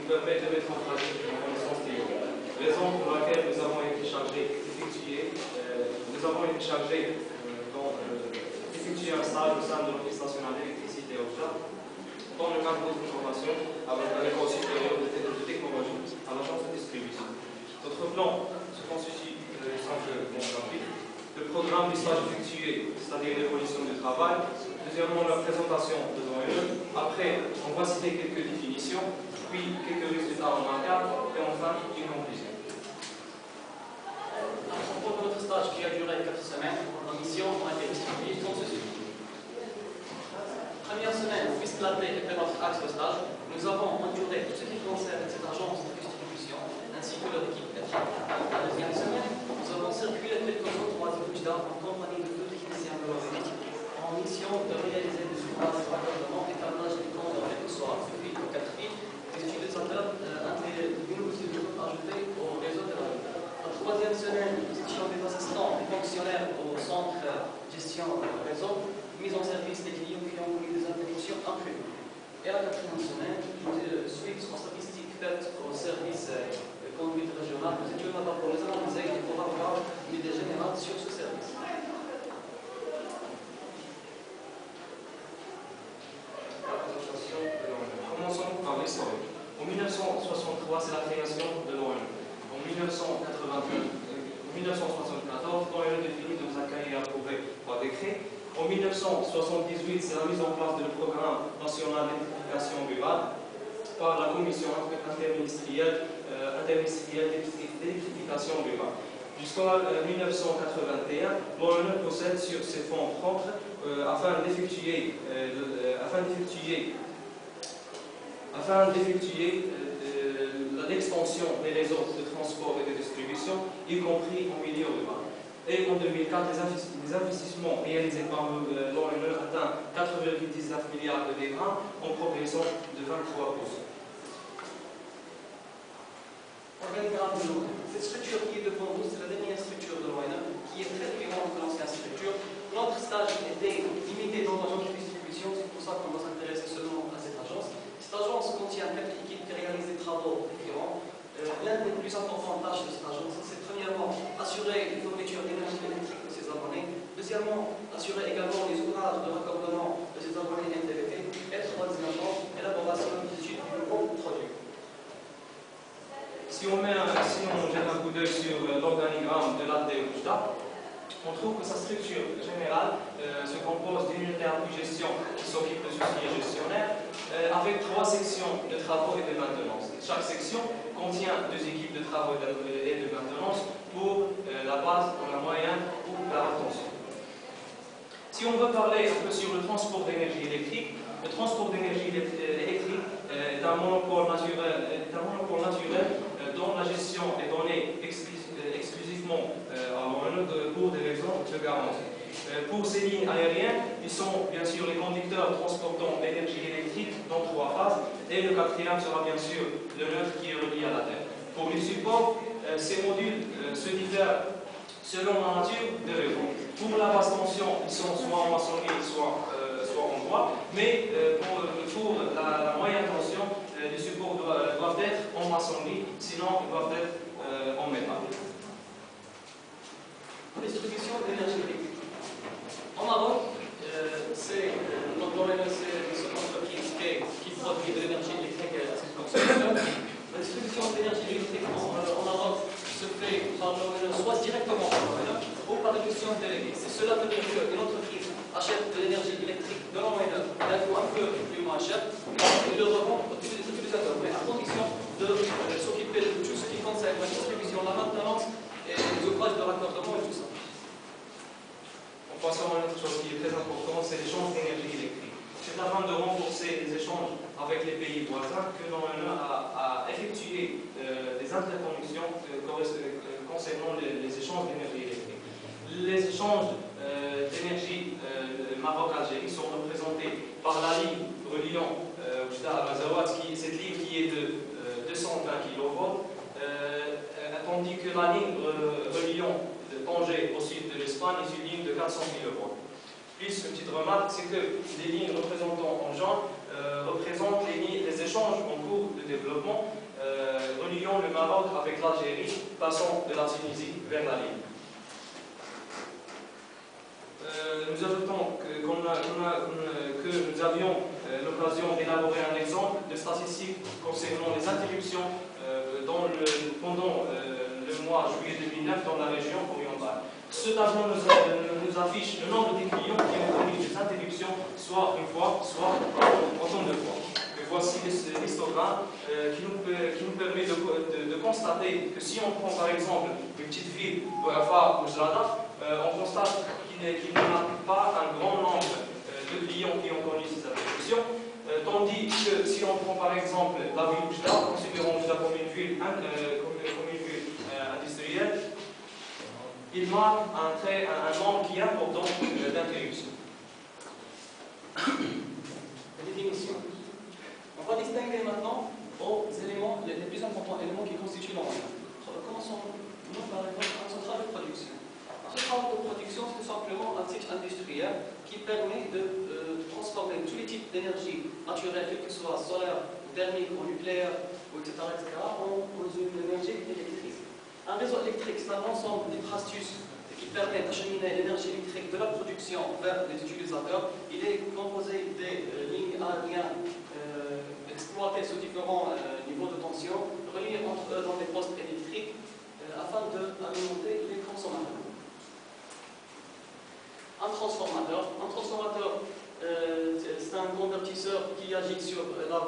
permet de mettre en pratique une connaissance théorique. Raison pour laquelle nous avons été chargés d'effectuer un stage au sein de l'Office national d'électricité et au dans le cadre d'une formation avec un école supérieure de technologie à l'agence de distribution. Notre plan se constitue de 5 grands chapitres. Le programme du stage effectué, c'est-à-dire l'évolution du travail. Deuxièmement, la présentation de l'ONE. Après, on va citer quelques définitions, puis quelques résultats remarquables, et enfin, une conclusion. À propos de notre stage qui a duré 4 semaines, nos missions ont été distribuées comme ceci. Première semaine, puisque l'AD était notre axe de stage, nous avons enduré tout ce qui concerne cette agence de distribution ainsi que leur équipe. La deuxième semaine, nous avons circulé quelques autres du Bujda en compagnie de 2 techniciens de l'ONE en mission de réaliser des ouvrages de raccordement et câblage du compte de que ce soit sous fil ou 4 fils, des utilisateurs intégrés de mesures ajoutées au réseau de la ville. La troisième semaine, nous étions des assistants et fonctionnaires au centre gestion réseau, mise en service des clients qui ont voulu des interventions imprévues. Et la quatrième semaine, suite aux statistiques faites au service de conduite régionale, nous étions là pour les analyser et pour avoir une idée générale sur ce service. Commençons par l'histoire. En 1963, c'est la création de l'ONE. En 1974, l'ONE définit dans un cahier approuvé par décret. En 1978, c'est la mise en place du programme national d'électrification rurale par la commission interministérielle d'électrification rurale. Jusqu'en 1981, l'ONE possède sur ses fonds propres afin d'effectuer l'extension des réseaux de transport et de distribution, y compris en milieu rural. Et en 2004, les investissements réalisés par l'ONE atteignent 4,19 milliards de dirhams en progression de 23%. Organigramme de l'ONE. Cette structure qui est devant vous, c'est la dernière structure de l'ONE, qui est très différente de l'ancienne structure. Notre stage était limité dans l'agence de distribution, c'est pour ça qu'on va s'intéresser seulement à cette agence. Cette agence contient 4 équipes qui réalisent des travaux différents. L'une des plus importantes tâches de cette agence, c'est premièrement assurer une fourniture d'énergie électrique de ses abonnés. Deuxièmement, assurer également les ouvrages de raccordement de ses abonnés MDVT. Et troisièmement, l'élaboration des études du nouveau produit. Si on jette un coup d'œil sur l'organigramme de l'AD Oujda, on trouve que sa structure générale se compose d'une unité appui gestion qui s'occupe de soucis gestionnaires, avec 3 sections de travaux et de maintenance. Chaque section contient 2 équipes de travaux et de maintenance pour la base, pour la moyenne ou la retention. Si on veut parler un peu sur le transport d'énergie électrique, le transport d'énergie électrique est un monopole naturel dont la gestion est donnée exclusivement à l'ONE pour des raisons de garantie. Pour ces lignes aériennes, ils sont bien sûr les conducteurs transportant l'énergie électrique dans 3 phases, et le 4e sera bien sûr le nœud qui est relié à la Terre. Pour les supports, ces modules se diffèrent selon la nature des réseaux. Pour la basse tension, ils sont soit en maçonnerie, soit en bois, mais pour la moyenne tension, les supports doivent être en maçonnerie, sinon ils doivent être en métal. Distribution d'énergie électrique. En Maroc, c'est cette entreprise qui produit de l'énergie électrique à ses consommateurs. La distribution d'énergie électrique en Maroc se fait par l'ONE, soit directement par l'ONE ou par des missions déléguées. Cela veut dire qu'une entreprise achète de l'énergie électrique de l'ONE d'un coût un peu plus moins cher et le revend aux utilisateurs, mais à condition de s'occuper de tout ce qui concerne la distribution, la maintenance et les ouvrages de raccordement et tout ça. En passant à une autre chose qui est très importante, c'est l'échange d'énergie électrique. C'est afin de renforcer les échanges avec les pays voisins que l'ONE a effectué des interconnexions concernant les échanges d'énergie électrique. Les échanges d'énergie Maroc-Algérie sont représentés par la ligne reliant Oujda à Mazawat, cette ligne qui est de 220 kV, tandis que la ligne reliant Tanger au sud de l'Espagne est une ligne de 400 kV. Puis, une petite remarque, c'est que les lignes représentant en jaune représentent les échanges en cours de de développement reliant le Maroc avec l'Algérie, passant de la Tunisie vers la Libye. Nous ajoutons que nous avions l'occasion d'élaborer un exemple de statistique concernant les interruptions pendant le mois juillet 2009 dans la région orientale. Ce tableau nous affiche le nombre de clients qui ont commis des interruptions, soit une fois, soit autant de fois. Et voici l'histogramme qui nous permet de constater que si on prend par exemple une petite ville, Bouafa ou Zrada, on constate qu'il n'y a pas un grand nombre de clients qui ont connu ces interruptions, tandis que si on prend par exemple la ville Oujda, considérons Oujda comme une ville industrielle, il marque un nombre qui est important d'interruptions. La définition. On va distinguer maintenant aux éléments, les plus importants éléments qui constituent l'environnement. Commençons par exemple un central de production. Un central de production, c'est tout simplement un site industriel qui permet de transformer tous les types d'énergie naturelle, quelle que soit solaire, thermique, ou nucléaire, etc., en une énergie électrique. Un réseau électrique, c'est un ensemble d'infrastructures qui permet d'acheminer l'énergie électrique de la production vers les utilisateurs. Il est composé des lignes aériennes exploitées sous différents niveaux de tension, reliées entre eux dans des postes électriques afin d'alimenter les consommateurs. Un transformateur, c'est un convertisseur qui agit sur la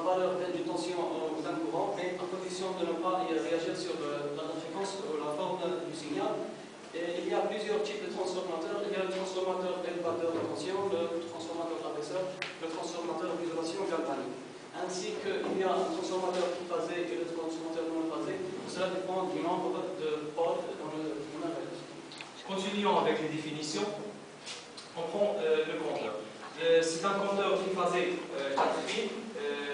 valeur d'une tension ou d'un courant, mais à condition de ne pas réagir sur la fréquence ou la forme du signal. Et il y a plusieurs types de transformateurs. Il y a le transformateur élévateur de tension, le transformateur abaisseur, le transformateur d'isolation galvanique. Ainsi qu'il y a un transformateur triphasé et le transformateur monophasé. Cela dépend du nombre de pôles dans le réseau. Continuons avec les définitions. On prend le compteur. C'est un compteur triphasé 4 fils.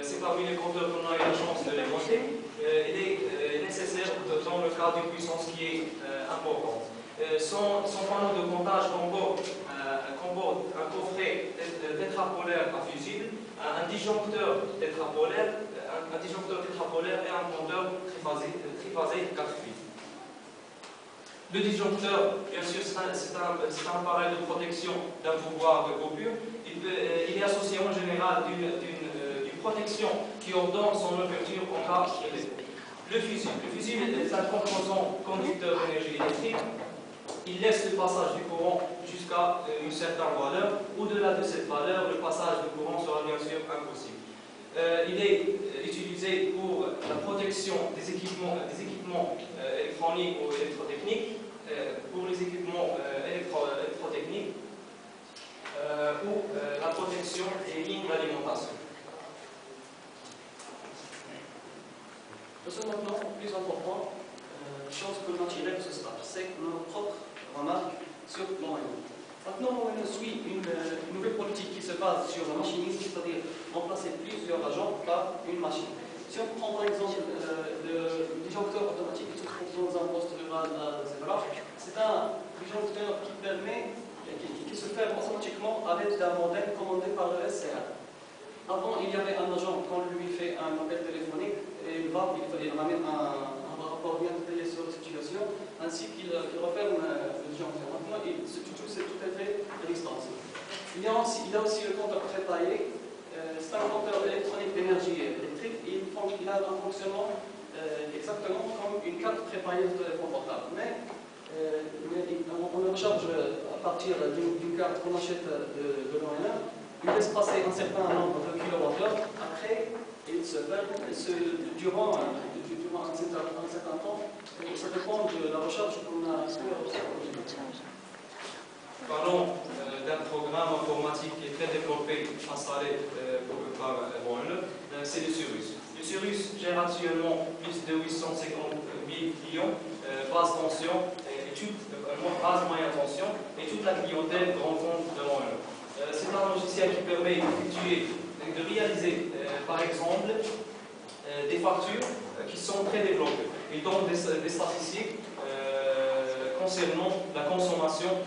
C'est parmi les compteurs qu'on a eu la chance de les monter. Il est nécessaire dans le cas d'une puissance qui est importante. Son panneau de comptage comporte un coffret tétrapolaire à fusible, un disjoncteur tétrapolaire et un compteur triphasé 4 fils. Le disjoncteur, bien sûr, c'est un appareil de protection d'un pouvoir de coupure. Il est associé en général d'une protection qui ordonne son ouverture en cas de défaut. Le fusible est un composant conducteur d'énergie électrique. Il laisse le passage du courant jusqu'à une certaine valeur. Au-delà de cette valeur, le passage du courant sera bien sûr impossible. Il est utilisé pour la protection des équipements électroniques ou électrotechniques, pour les équipements électrotechniques ou la protection des lignes d'alimentation. Passons maintenant au plus important, chose que l'on a tirée de ce stade, c'est nos propres remarques sur l'environnement. Maintenant, on suit une nouvelle politique qui se base sur la machinisme, c'est-à-dire remplacer plusieurs agents par une machine. Si on prend par exemple le disjoncteur automatique qui se trouve dans un poste rural à Zebra, c'est un disjoncteur qui se fait automatiquement à l'aide d'un modèle commandé par le SCR. Avant, il y avait un agent, quand on lui fait un appel téléphonique, et il ramène un rapport bien détaillé sur la situation, ainsi qu'il referme le disjoncteur. Maintenant, c'est tout est fait à distance. Il y a aussi le compteur prétaillé. C'est un compteur électronique d'énergie électrique. Il a un fonctionnement exactement comme une carte prépaillée de téléphone portable. Mais on le recharge à partir d'une carte qu'on achète de l'ONR. Il laisse passer un certain nombre de kilowattheures. Après, il se ferme durant un certain temps. Ça dépend de la recharge qu'on a fait. Parlons d'un programme informatique qui est très développé, installé par ONE, c'est le Cirrus. Le Cirrus gère actuellement plus de 850 000 clients, basse tension, basse moyenne tension, et toute la clientèle grand compte de l'ONE. C'est un logiciel qui permet de réaliser, par exemple, des factures qui sont très développées. Il donne des statistiques concernant la consommation